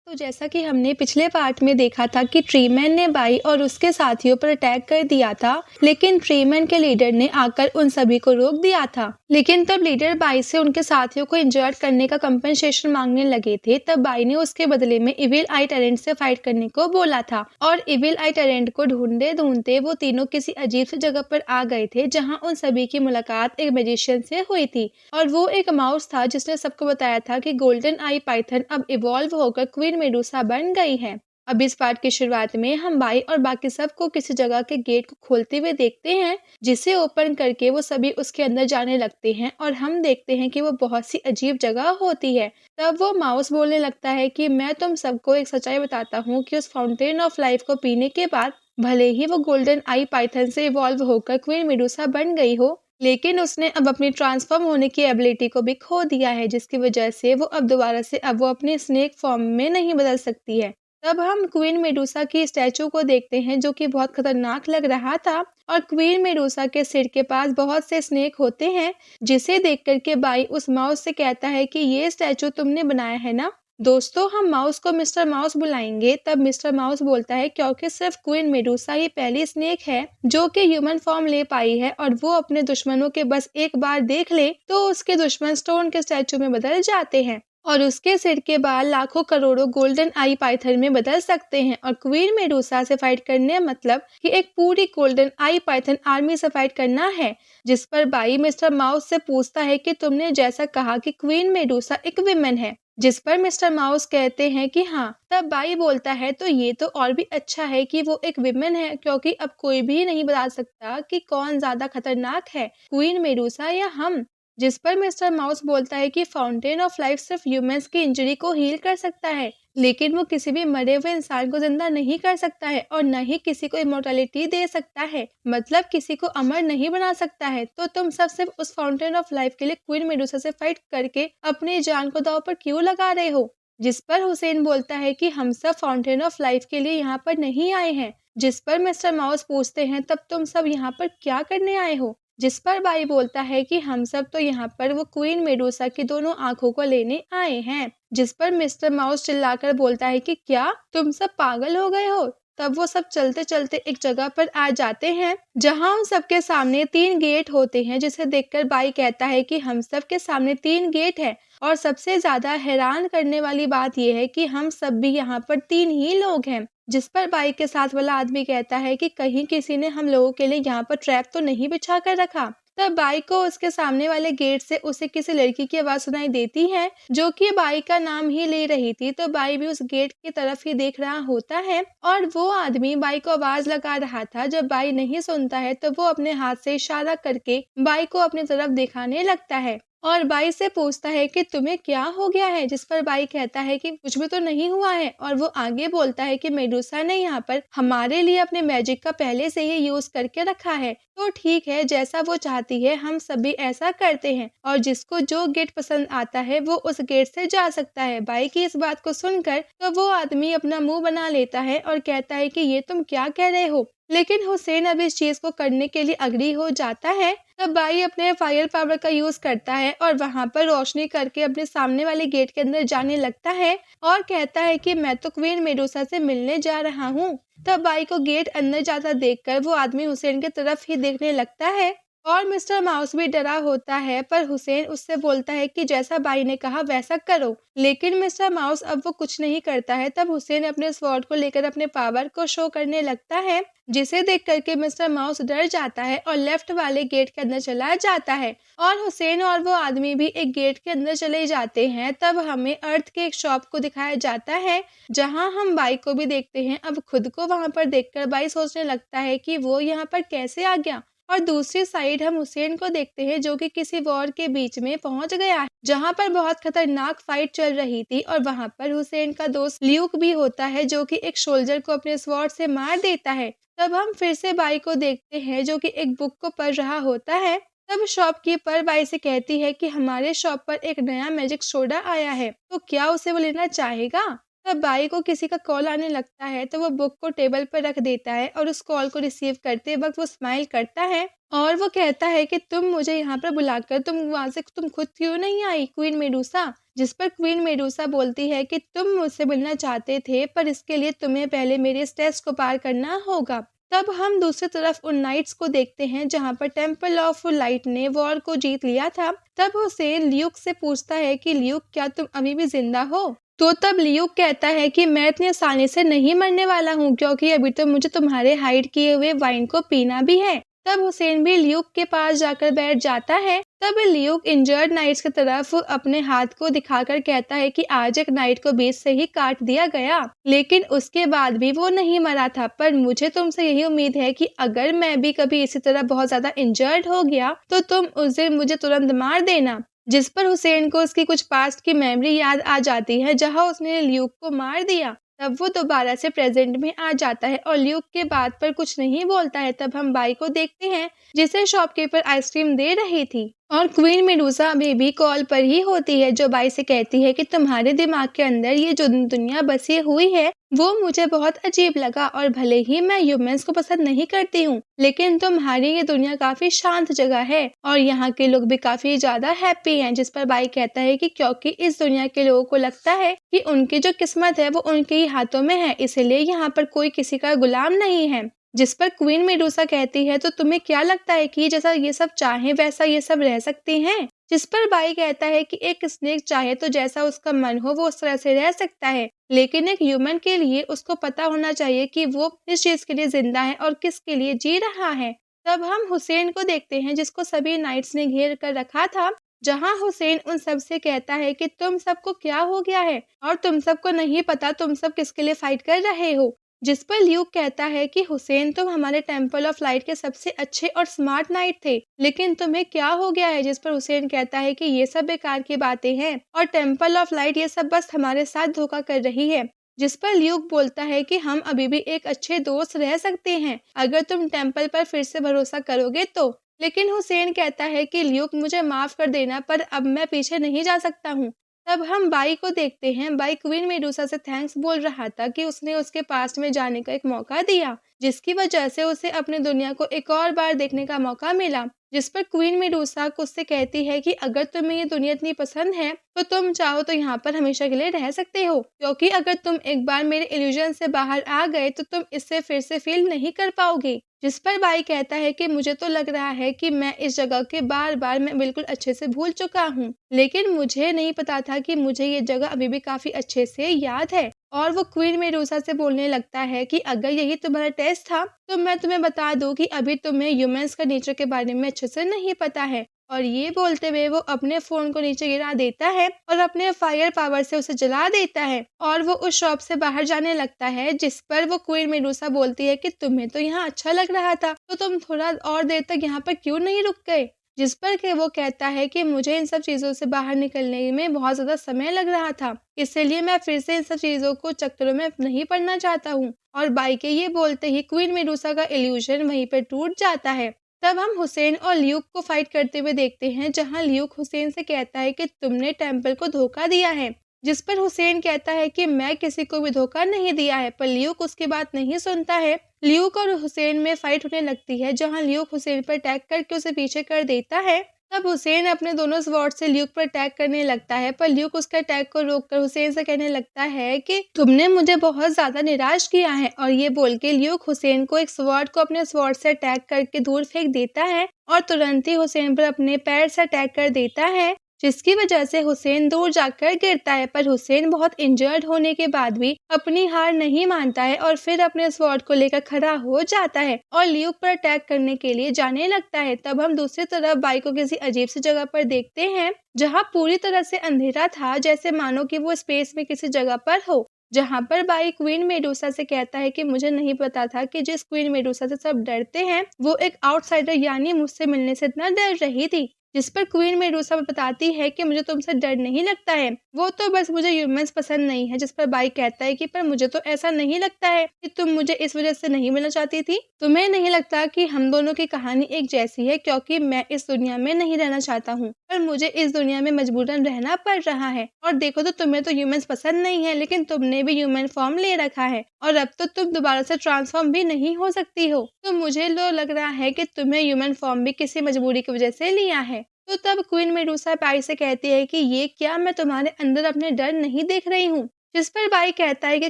तो जैसा कि हमने पिछले पार्ट में देखा था कि ट्रीमैन ने बाई और उसके साथियों पर अटैक कर दिया था, लेकिन ट्रीमैन के लीडर ने आकर उन सभी को रोक दिया था। लेकिन तब लीडर बाई से उनके साथियों को इंजर्ड करने का कंपनसेशन मांगने लगे थे। तब बाई ने उसके बदले में इविल आई टेरेंट से फाइट करने को बोला था और इविल आई टेरेंट को ढूंढते ढूंढते वो तीनों किसी अजीब सी जगह पर आ गए थे, जहाँ उन सभी की मुलाकात एक मैजिशियन से हुई थी और वो एक माउस था जिसने सबको बताया था कि गोल्डन आई पाइथन अब इवॉल्व होकर क्वीन मेडुसा बन गई है। अब इस पार्ट की शुरुआत में हम बाई और बाकी सबको किसी जगह के गेट को खोलते हुए देखते हैं, जिसे ओपन करके वो सभी उसके अंदर जाने लगते हैं और हम देखते हैं कि वो बहुत सी अजीब जगह होती है। तब वो माउस बोलने लगता है कि मैं तुम सबको एक सच्चाई बताता हूँ कि उस फाउंटेन ऑफ लाइफ को पीने के बाद भले ही वो गोल्डन आई पाइथन से इवॉल्व होकर क्वीन मेडुसा बन गई हो, लेकिन उसने अब अपनी ट्रांसफॉर्म होने की एबिलिटी को भी खो दिया है, जिसकी वजह से वो अब दोबारा से अब वो अपने स्नेक फॉर्म में नहीं बदल सकती है। तब हम क्वीन मेडुसा की स्टैचू को देखते हैं जो कि बहुत खतरनाक लग रहा था और क्वीन मेडुसा के सिर के पास बहुत से स्नेक होते हैं, जिसे देख करके बाई उस माउस से कहता है कि ये स्टैचू तुमने बनाया है ना। दोस्तों, हम माउस को मिस्टर माउस बुलाएंगे। तब मिस्टर माउस बोलता है क्योंकि सिर्फ क्वीन मेडुसा ही पहली स्नेक है जो कि ह्यूमन फॉर्म ले पाई है और वो अपने दुश्मनों के बस एक बार देख ले तो उसके दुश्मन स्टोन के स्टैचू में बदल जाते हैं और उसके सिर के बाल लाखों करोड़ों गोल्डन आई पाइथन में बदल सकते हैं। और क्वीन मेडुसा से फाइट करने मतलब कि एक पूरी गोल्डन आई पाइथन आर्मी से फाइट करना है। जिस पर बाई मिस्टर माउस से पूछता है कि तुमने जैसा कहा कि क्वीन मेडुसा एक विमेन है, जिस पर मिस्टर माउस कहते हैं कि हाँ। तब बाई बोलता है तो ये तो और भी अच्छा है कि वो एक विमेन है, क्योंकि अब कोई भी नहीं बता सकता कि कौन ज्यादा खतरनाक है, क्वीन मेडुसा या हम। जिस पर मिस्टर माउस बोलता है कि फाउंटेन ऑफ लाइफ सिर्फ ह्यूमंस की इंजरी को हील कर सकता है, लेकिन वो किसी भी मरे हुए इंसान को जिंदा नहीं कर सकता है और न ही किसी को इमोर्टैलिटी दे सकता है, मतलब किसी को अमर नहीं बना सकता है। तो तुम सब सिर्फ उस फाउंटेन ऑफ लाइफ के लिए क्वीन मेडुसा से फाइट करके अपनी जान को दांव पर क्यों लगा रहे हो। जिस पर हुसैन बोलता है कि हम सब फाउंटेन ऑफ लाइफ के लिए यहाँ पर नहीं आए हैं। जिस पर मिस्टर माउस पूछते हैं तब तुम सब यहाँ पर क्या करने आए हो। जिस पर बाई बोलता है कि हम सब तो यहाँ पर वो क्वीन मेडुसा की दोनों आंखों को लेने आए हैं। जिस पर मिस्टर माउस चिल्लाकर बोलता है कि क्या तुम सब पागल हो गए हो। तब वो सब चलते चलते एक जगह पर आ जाते हैं जहां उन सबके सामने 3 गेट होते हैं, जिसे देखकर बाई कहता है कि हम सब के सामने 3 गेट है और सबसे ज्यादा हैरान करने वाली बात यह है कि हम सब भी यहाँ पर 3 ही लोग हैं। जिस पर बाइक के साथ वाला आदमी कहता है कि कहीं किसी ने हम लोगों के लिए यहाँ पर ट्रैप तो नहीं बिछा कर रखा। तब बाइक को उसके सामने वाले गेट से उसे किसी लड़की की आवाज सुनाई देती है जो कि बाई का नाम ही ले रही थी। तो बाई भी उस गेट की तरफ ही देख रहा होता है और वो आदमी बाई को आवाज लगा रहा था। जब बाई नहीं सुनता है तो वो अपने हाथ से इशारा करके बाई को अपनी तरफ दिखाने लगता है और बाई से पूछता है कि तुम्हें क्या हो गया है। जिस पर बाई कहता है कि कुछ भी तो नहीं हुआ है और वो आगे बोलता है कि मेडुसा ने यहाँ पर हमारे लिए अपने मैजिक का पहले से ही यूज करके रखा है, तो ठीक है, जैसा वो चाहती है हम सभी ऐसा करते हैं और जिसको जो गेट पसंद आता है वो उस गेट से जा सकता है। बाई की इस बात को सुनकर तो वो आदमी अपना मुंह बना लेता है और कहता है कि ये तुम क्या कह रहे हो, लेकिन हुसैन अब इस चीज को करने के लिए अग्री हो जाता है। तब बाई अपने फायर पावर का यूज करता है और वहां पर रोशनी करके अपने सामने वाले गेट के अंदर जाने लगता है और कहता है कि मैं तो क्वीन मेडुसा से मिलने जा रहा हूँ। तब बाई को गेट अंदर जाता देखकर वो आदमी हुसैन की तरफ ही देखने लगता है और मिस्टर माउस भी डरा होता है, पर हुसैन उससे बोलता है कि जैसा बाई ने कहा वैसा करो, लेकिन मिस्टर माउस अब वो कुछ नहीं करता है। तब हुसैन अपने स्वॉर्ड को लेकर अपने पावर को शो करने लगता है, जिसे देख करके मिस्टर माउस डर जाता है और लेफ्ट वाले गेट के अंदर चला जाता है और हुसैन और वो आदमी भी एक गेट के अंदर चले जाते हैं। तब हमें अर्थ के एक शॉप को दिखाया जाता है जहां हम बाई को भी देखते हैं। अब खुद को वहां पर देखकर बाई सोचने लगता है कि वो यहाँ पर कैसे आ गया और दूसरी साइड हम हुसैन को देखते हैं जो कि किसी वॉर के बीच में पहुंच गया है जहां पर बहुत खतरनाक फाइट चल रही थी और वहां पर हुसैन का दोस्त ल्यूक भी होता है जो कि एक सोल्जर को अपने स्वॉर्ड से मार देता है। तब हम फिर से बाई को देखते हैं जो कि एक बुक को पढ़ रहा होता है। तब शॉपकीपर बाई से कहती है कि हमारे शॉप पर एक नया मैजिक सोडा आया है, तो क्या उसे वो लेना चाहेगा। तब बाई को किसी का कॉल आने लगता है तो वो बुक को टेबल पर रख देता है और उस कॉल को रिसीव करते वक्त वो स्माइल करता है और वो कहता है कि तुम मुझे यहाँ पर बुलाकर तुम वहां से तुम खुद क्यों नहीं आई क्वीन मेडुसा। जिस पर क्वीन मेडूसा बोलती है कि तुम मुझसे मिलना चाहते थे, पर इसके लिए तुम्हें पहले मेरे इस टेस्ट को पार करना होगा। तब हम दूसरी तरफ उन नाइट्स को देखते हैं जहां पर टेम्पल ऑफ लाइट ने वॉर को जीत लिया था। तब हुसैन ल्यूक से पूछता है कि ल्यूक, क्या तुम अभी भी जिंदा हो? तो तब ल्यूक कहता है कि मैं इतनी आसानी से नहीं मरने वाला हूँ, क्योंकि अभी तो मुझे तुम्हारे हाइड किए हुए वाइन को पीना भी है। तब हुसैन भी ल्यूक के पास जाकर बैठ जाता है। तब ल्यूक इंजर्ड नाइट्स की तरफ अपने हाथ को दिखाकर कहता है कि आज एक नाइट को बीच से ही काट दिया गया, लेकिन उसके बाद भी वो नहीं मरा था। पर मुझे तुमसे यही उम्मीद है कि अगर मैं भी कभी इसी तरह बहुत ज्यादा इंजर्ड हो गया तो तुम उस दिन मुझे तुरंत मार देना। जिस पर हुसैन को उसकी कुछ पास्ट की मेमोरी याद आ जाती है जहां उसने ल्यूक को मार दिया। तब वो दोबारा से प्रेजेंट में आ जाता है और ल्यूक के बात पर कुछ नहीं बोलता है। तब हम बाई को देखते हैं जिसे शॉपकीपर आइसक्रीम दे रही थी और क्वीन मेडूसा अभी भी कॉल पर ही होती है, जो बाई से कहती है कि तुम्हारे दिमाग के अंदर ये जो दुनिया बसी हुई है वो मुझे बहुत अजीब लगा, और भले ही मैं ह्यूमंस को पसंद नहीं करती हूँ, लेकिन तुम्हारी ये दुनिया काफी शांत जगह है और यहाँ के लोग भी काफी ज्यादा हैप्पी हैं। जिस पर बाई कहता है कि क्योंकि इस दुनिया के लोगों को लगता है कि उनकी जो किस्मत है वो उनके ही हाथों में है, इसलिए यहाँ पर कोई किसी का गुलाम नहीं है। जिस पर क्वीन मेडूसा कहती है, तो तुम्हें क्या लगता है कि जैसा ये सब चाहे वैसा ये सब रह सकती हैं? जिस पर बाई कहता है कि एक स्नेक चाहे तो जैसा उसका मन हो वो उस तरह से रह सकता है, लेकिन एक ह्यूमन के लिए उसको पता होना चाहिए कि वो किस चीज के लिए जिंदा है और किसके लिए जी रहा है। तब हम हुसैन को देखते हैं जिसको सभी नाइट्स ने घेर कर रखा था, जहां हुसैन उन सब से कहता है कि तुम सबको क्या हो गया है और तुम सबको नहीं पता तुम सब किसके लिए फाइट कर रहे हो। जिस पर ल्यूक कहता है कि हुसैन, तुम हमारे टेम्पल ऑफ लाइट के सबसे अच्छे और स्मार्ट नाइट थे, लेकिन तुम्हें क्या हो गया है? जिस पर हुसैन कहता है कि ये सब बेकार की बातें हैं और टेम्पल ऑफ लाइट ये सब बस हमारे साथ धोखा कर रही है। जिस पर ल्यूक बोलता है कि हम अभी भी एक अच्छे दोस्त रह सकते हैं अगर तुम टेम्पल पर फिर से भरोसा करोगे तो। लेकिन हुसैन कहता है कि ल्यूक, मुझे माफ कर देना, पर अब मैं पीछे नहीं जा सकता हूँ। तब हम बाई को देखते हैं। बाई क्वीन मेडूसा से थैंक्स बोल रहा था कि उसने उसके पास्ट में जाने का एक मौका दिया, जिसकी वजह से उसे अपनी दुनिया को एक और बार देखने का मौका मिला। जिस पर क्वीन मेडूसा उससे कहती है कि अगर तुम्हें ये दुनिया इतनी पसंद है तो तुम चाहो तो यहाँ पर हमेशा के लिए रह सकते हो, क्योंकि अगर तुम एक बार मेरे इल्यूजन से बाहर आ गए तो तुम इससे फिर से फील नहीं कर पाओगे। जिस पर बाई कहता है कि मुझे तो लग रहा है कि मैं इस जगह के बार बार मैं बिल्कुल अच्छे से भूल चुका हूँ, लेकिन मुझे नहीं पता था कि मुझे ये जगह अभी भी काफी अच्छे से याद है। और वो क्वीन मेडूसा से बोलने लगता है कि अगर यही तुम्हारा टेस्ट था तो मैं तुम्हें बता दूं कि अभी तुम्हें ह्यूमंस का नेचर के बारे में अच्छे से नहीं पता है। और ये बोलते हुए वो अपने फोन को नीचे गिरा देता है और अपने फायर पावर से उसे जला देता है और वो उस शॉप से बाहर जाने लगता है। जिस पर वो क्वीन मेडूसा बोलती है कि तुम्हें तो यहाँ अच्छा लग रहा था तो तुम थोड़ा और देर तक यहाँ पर क्यों नहीं रुक गए। जिस पर के वो कहता है कि मुझे इन सब चीजों से बाहर निकलने में बहुत ज्यादा समय लग रहा था, इसलिए मैं फिर से इन सब चीजों को चक्करों में नहीं पड़ना चाहता हूँ। और बाई के ये बोलते ही क्वीन मेडूसा का इल्यूजन वहीं पर टूट जाता है। तब हम हुसैन और ल्यूक को फाइट करते हुए देखते हैं, जहां ल्यूक हुसैन से कहता है कि तुमने टेम्पल को धोखा दिया है। जिस पर हुसैन कहता है कि मैं किसी को भी धोखा नहीं दिया है, पर ल्यूक उसकी बात नहीं सुनता है। ल्यूक और हुसैन में फाइट होने लगती है, जहां ल्यूक हुसैन पर अटैक करके उसे पीछे कर देता है। तब हुसैन अपने दोनों स्वॉर्ड से ल्यूक पर अटैक करने लगता है, पर ल्यूक उसके अटैक को रोककर हुसैन से कहने लगता है कि तुमने मुझे बहुत ज्यादा निराश किया है। और ये बोल के ल्यूक हुसैन को एक स्वॉर्ड को अपने स्वॉर्ड से अटैक करके दूर फेंक देता है और तुरंत ही हुसैन पर अपने पैर से अटैक कर देता है, जिसकी वजह से हुसैन दूर जाकर गिरता है। पर हुसैन बहुत इंजर्ड होने के बाद भी अपनी हार नहीं मानता है और फिर अपने स्वॉर्ड को लेकर खड़ा हो जाता है और ल्यूक पर अटैक करने के लिए जाने लगता है। तब हम दूसरी तरफ बाई को किसी अजीब सी जगह पर देखते हैं, जहां पूरी तरह से अंधेरा था, जैसे मानो कि वो स्पेस में किसी जगह पर हो। जहां पर बाई क्वीन मेडूसा से कहता है कि मुझे नहीं पता था कि जिस क्वीन मेडूसा से सब डरते हैं वो एक आउटसाइडर यानी मुझसे मिलने से इतना डर रही थी। जिस पर क्वीन मेडूसा बताती है कि मुझे तुमसे डर नहीं लगता है, वो तो बस मुझे ह्यूमंस पसंद नहीं है। जिस पर बाई कहता है कि पर मुझे तो ऐसा नहीं लगता है कि तुम मुझे इस वजह से नहीं मिलना चाहती थी। तुम्हें नहीं लगता कि हम दोनों की कहानी एक जैसी है, क्योंकि मैं इस दुनिया में नहीं रहना चाहता हूँ पर मुझे इस दुनिया में मजबूरन रहना पड़ रहा है। और देखो तो तुम्हें तो ह्यूमंस पसंद नहीं है, लेकिन तुमने भी ह्यूमन फॉर्म ले रखा है और अब तो तुम दोबारा से ट्रांसफॉर्म भी नहीं हो सकती हो। तो मुझे लग रहा है कि तुम्हें ह्यूमन फॉर्म भी किसी मजबूरी की वजह से लिया है। तो तब क्वीन मेडूसा बाई से कहती है कि ये क्या, मैं तुम्हारे अंदर अपने डर नहीं देख रही हूँ। जिस पर बाई कहता है कि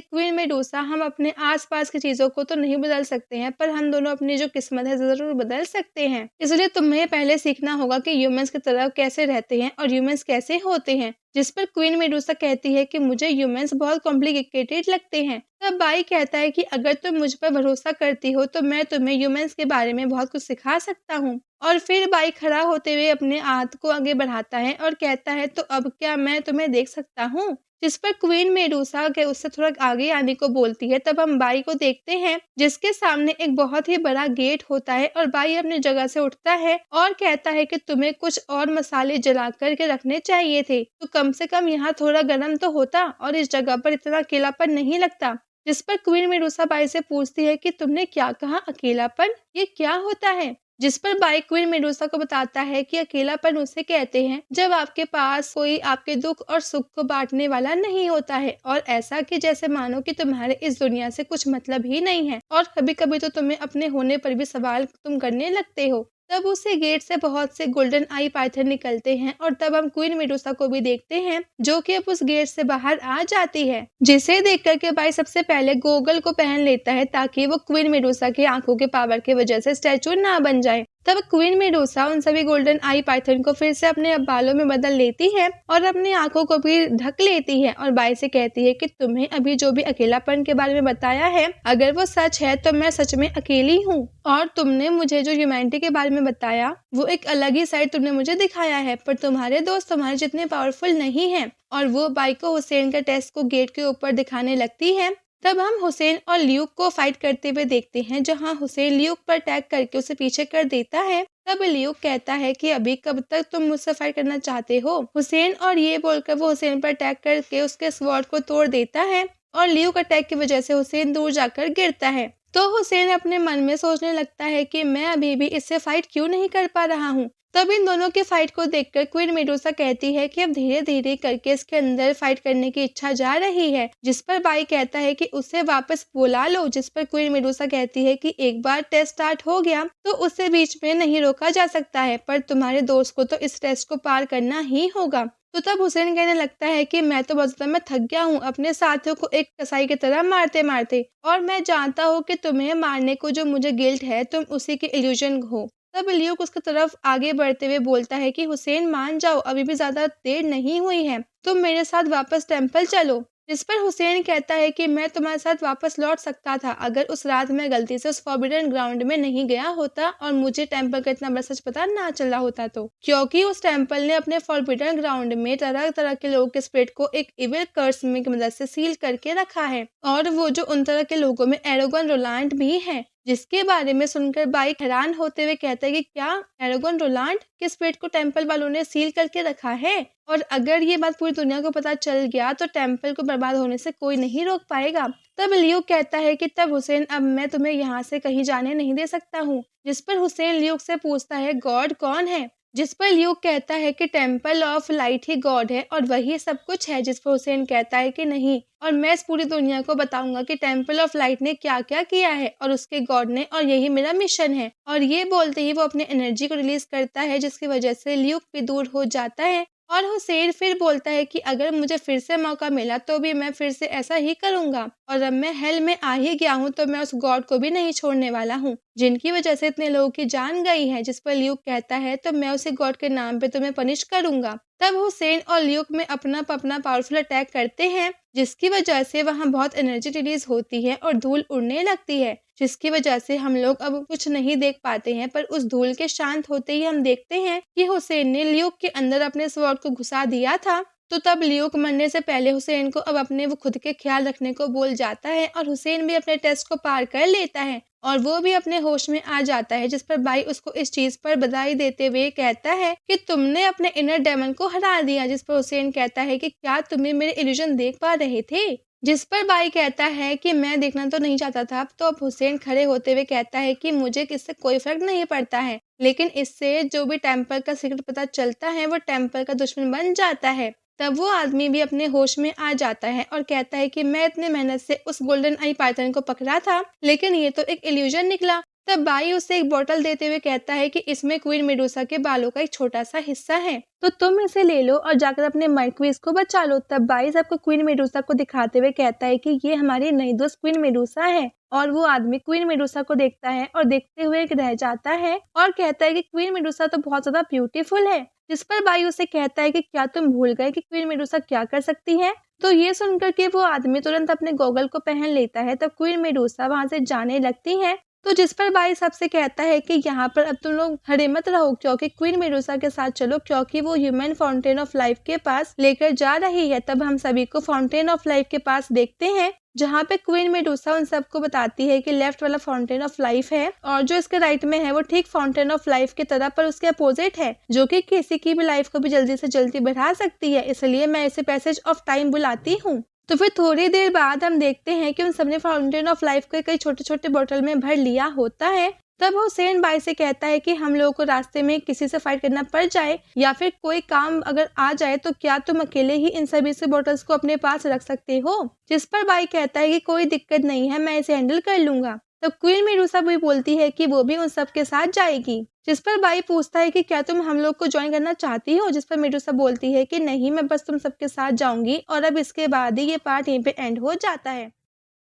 क्वीन मेडूसा, हम अपने आसपास की चीजों को तो नहीं बदल सकते हैं, पर हम दोनों अपनी जो किस्मत है जरूर बदल सकते हैं। इसलिए तुम्हें पहले सीखना होगा कि ह्यूमंस की तरह कैसे रहते हैं और ह्यूमंस कैसे होते हैं। जिस पर क्वीन मेडूसा कहती है कि मुझे ह्यूमंस बहुत कॉम्प्लिकेटेड लगते हैं। तब बाई कहता है कि अगर तुम मुझ पर भरोसा करती हो तो मैं तुम्हें ह्यूमंस के बारे में बहुत कुछ सिखा सकता हूँ। और फिर बाई खड़ा होते हुए अपने हाथ को आगे बढ़ाता है और कहता है, तो अब क्या मैं तुम्हें देख सकता हूँ। जिस पर क्वीन मेडूसा के उससे थोड़ा आगे आने को बोलती है। तब हम बाई को देखते हैं जिसके सामने एक बहुत ही बड़ा गेट होता है और बाई अपनी जगह से उठता है और कहता है कि तुम्हें कुछ और मसाले जला करके रखने चाहिए थे, तो कम से कम यहाँ थोड़ा गर्म तो होता और इस जगह पर इतना अकेलापन नहीं लगता। जिस पर क्वीन मेडूसा बाई से पूछती है कि तुमने क्या कहा, अकेलापन, ये क्या होता है। जिस पर बाई क्वीन मेडूसा को बताता है कि अकेलापन उसे कहते हैं जब आपके पास कोई आपके दुख और सुख को बांटने वाला नहीं होता है, और ऐसा कि जैसे मानो कि तुम्हारे इस दुनिया से कुछ मतलब ही नहीं है और कभी कभी तो तुम्हें अपने होने पर भी सवाल तुम करने लगते हो। तब उसे गेट से बहुत से गोल्डन आई पाइथन निकलते हैं और तब हम क्वीन मेडूसा को भी देखते हैं जो कि अब उस गेट से बाहर आ जाती है, जिसे देख करके बाई सबसे पहले गोगल को पहन लेता है ताकि वो क्वीन मेडूसा की आंखों के पावर की वजह से स्टैचू ना बन जाए। तब क्वीन मेडूसा उन सभी गोल्डन आई पाइथन को फिर से अपने बालों में बदल लेती है और अपनी आंखों को भी ढक लेती है और बाई से कहती है कि तुम्हें अभी जो भी अकेलापन के बारे में बताया है, अगर वो सच है तो मैं सच में अकेली हूँ, और तुमने मुझे जो ह्यूमैनिटी के बारे में बताया वो एक अलग ही साइड तुमने मुझे दिखाया है, पर तुम्हारे दोस्त तुम्हारे जितने पावरफुल नहीं है। और वो बाई को हुसैन का टेस्ट को गेट के ऊपर दिखाने लगती है। तब हम हुसैन और ल्यूक को फाइट करते हुए देखते हैं जहां हुसैन ल्यूक पर अटैक करके उसे पीछे कर देता है। तब ल्यूक कहता है कि अभी कब तक तुम मुझसे फाइट करना चाहते हो हुसैन, और ये बोलकर वो हुसैन पर अटैक करके उसके स्वॉर्ड को तोड़ देता है और ल्यूक अटैक की वजह से हुसैन दूर जाकर गिरता है। तो हुसैन अपने मन में सोचने लगता है कि मैं अभी भी इससे फाइट क्यों नहीं कर पा रहा हूँ। तब इन दोनों की फाइट को देखकर क्वीन मेडूसा कहती है कि अब धीरे धीरे करके इसके अंदर फाइट करने की इच्छा जा रही है। जिस पर बाई कहता है कि उसे वापस बुला लो। जिस पर क्वीन मेडूसा कहती है कि एक बार टेस्ट स्टार्ट हो गया तो उसे बीच में नहीं रोका जा सकता है, पर तुम्हारे दोस्त को तो इस टेस्ट को पार करना ही होगा। तो तब हुसैन कहने लगता है कि मैं तो बहुत ज्यादा मैं थक गया हूँ अपने साथियों को एक कसाई की तरह मारते मारते, और मैं जानता हूँ कि तुम्हें मारने को जो मुझे गिल्ट है तुम उसी के इल्यूजन हो। तब ल्यूक उसकी तरफ आगे बढ़ते हुए बोलता है कि हुसैन मान जाओ, अभी भी ज्यादा देर नहीं हुई है, तुम मेरे साथ वापस टेम्पल चलो। जिस पर हुसैन कहता है कि मैं तुम्हारे साथ वापस लौट सकता था अगर उस रात में गलती से उस फॉरबिडन ग्राउंड में नहीं गया होता और मुझे टेम्पल का इतना बड़ा सच पता ना चला होता, तो क्योंकि उस टेम्पल ने अपने फॉरबिडन ग्राउंड में तरह तरह के लोगों के स्पिरिट को एक इविल कर्स में की मदद से सील करके रखा है, और वो जो उन तरह के लोगों में एरोगन रोलांड भी है, जिसके बारे में सुनकर बाई हैरान होते हुए कहता है कि क्या एरोगन रोलांड के स्पिरिट को टेम्पल वालों ने सील करके रखा है, और अगर ये बात पूरी दुनिया को पता चल गया तो टेम्पल को बर्बाद होने से कोई नहीं रोक पाएगा। तब ल्यूक कहता है कि तब हुसैन अब मैं तुम्हें यहाँ से कहीं जाने नहीं दे सकता हूँ। जिस पर हुसैन ल्यूक से पूछता है गॉड कौन है। जिस पर ल्यूक कहता है कि temple of light he God है और वही सब कुछ है। जिस पर हुसैन कहता है कि नहीं, और मैं इस पूरी दुनिया को बताऊंगा कि टेम्पल ऑफ लाइट ने क्या क्या किया है और उसके गॉड ने, और यही मेरा मिशन है। और ये बोलते ही वो अपने एनर्जी को रिलीज करता है जिसकी वजह से ल्यूक भी दूर हो जाता है। और हुसैन फिर बोलता है कि अगर मुझे फिर से मौका मिला तो भी मैं फिर से ऐसा ही करूंगा, और अब मैं हेल में आ ही गया हूँ तो मैं उस गॉड को भी नहीं छोड़ने वाला हूँ जिनकी वजह से इतने लोगों की जान गई है। जिस पर ल्यूक कहता है तो मैं उसे गॉड के नाम पे तुम्हें पनिश करूंगा। तब हुसैन और ल्यूक में अपना पावरफुल अटैक करते हैं जिसकी वजह से वहां बहुत एनर्जी रिलीज होती है और धूल उड़ने लगती है, जिसकी वजह से हम लोग अब कुछ नहीं देख पाते हैं। पर उस धूल के शांत होते ही हम देखते हैं कि हुसैन ने ल्यूक के अंदर अपने स्वॉर्ड को घुसा दिया था। तो तब ल्यूक मरने से पहले हुसैन को अब अपने वो खुद के ख्याल रखने को बोल जाता है और हुसैन भी अपने टेस्ट को पार कर लेता है और वो भी अपने होश में आ जाता है। जिस पर बाई उसको इस चीज पर बधाई देते हुए कहता है कि तुमने अपने इनर डेमन को हरा दिया। जिस पर हुसैन कहता है कि क्या तुम्हें मेरे इल्यूजन देख पा रहे थे। जिस पर बाई कहता है कि मैं देखना तो नहीं चाहता था। तो अब हुसैन खड़े होते हुए कहता है कि मुझे इससे कोई फर्क नहीं पड़ता है, लेकिन इससे जो भी टेम्पल का सीक्रेट पता चलता है वो टेम्पल का दुश्मन बन जाता है। तब वो आदमी भी अपने होश में आ जाता है और कहता है कि मैं इतने मेहनत से उस गोल्डन आई पाइथन को पकड़ा था, लेकिन ये तो एक इल्यूजन निकला। तब बाई उसे एक बोतल देते हुए कहता है कि इसमें क्वीन मेडुसा के बालों का एक छोटा सा हिस्सा है, तो तुम इसे ले लो और जाकर अपने मर्क्विस को बचा लो। तब बाई सबको क्वीन मेडुसा को दिखाते हुए कहता है कि ये हमारी नई दोस्त क्वीन मेडुसा है। और वो आदमी क्वीन मेडुसा को देखता है और देखते हुए रह जाता है और कहता है कि क्वीन मेडुसा तो बहुत ज्यादा ब्यूटीफुल है। जिस पर बाई उसे कहता है कि क्या तुम भूल गए कि क्वीन मेडुसा क्या कर सकती है। तो ये सुनकर के वो आदमी तुरंत अपने गॉगल को पहन लेता है। तब क्वीन मेडुसा वहां से जाने लगती है। तो जिस पर बाई सबसे कहता है कि यहाँ पर अब तुम लोग खड़े मत रहो, क्योंकि क्वीन मेडुसा के साथ चलो, क्योंकि वो ह्यूमन फाउंटेन ऑफ लाइफ के पास लेकर जा रही है। तब हम सभी को फाउंटेन ऑफ लाइफ के पास देखते हैं, जहाँ पे क्वीन मेडुसा उन सबको बताती है कि लेफ्ट वाला फाउंटेन ऑफ लाइफ है और जो इसके राइट में है वो ठीक फाउंटेन ऑफ लाइफ की तरह पर उसके अपोजिट है, जो कि किसी की भी लाइफ को भी जल्दी से जल्दी बढ़ा सकती है। इसलिए मैं इसे पैसेज ऑफ टाइम बुलाती हूँ। तो फिर थोड़ी देर बाद हम देखते हैं कि उन सबने फाउंटेन ऑफ लाइफ को कई छोटे छोटे बोतल में भर लिया होता है। तब वो सेन बाई से कहता है कि हम लोगों को रास्ते में किसी से फाइट करना पड़ जाए या फिर कोई काम अगर आ जाए तो क्या तुम अकेले ही इन सभी से बोतल्स को अपने पास रख सकते हो। जिस पर बाई कहता है कि कोई दिक्कत नहीं है, मैं इसे हैंडल कर लूंगा। तब क्वीन मेडुसा भी बोलती है कि वो भी उन सब के साथ जाएगी। जिस पर बाई पूछता है कि क्या तुम हम लोग को ज्वाइन करना चाहती हो। जिस पर मेडुसा बोलती है कि नहीं, मैं बस तुम सबके साथ जाऊंगी। और अब इसके बाद ही ये पार्ट यहीं पे एंड हो जाता है।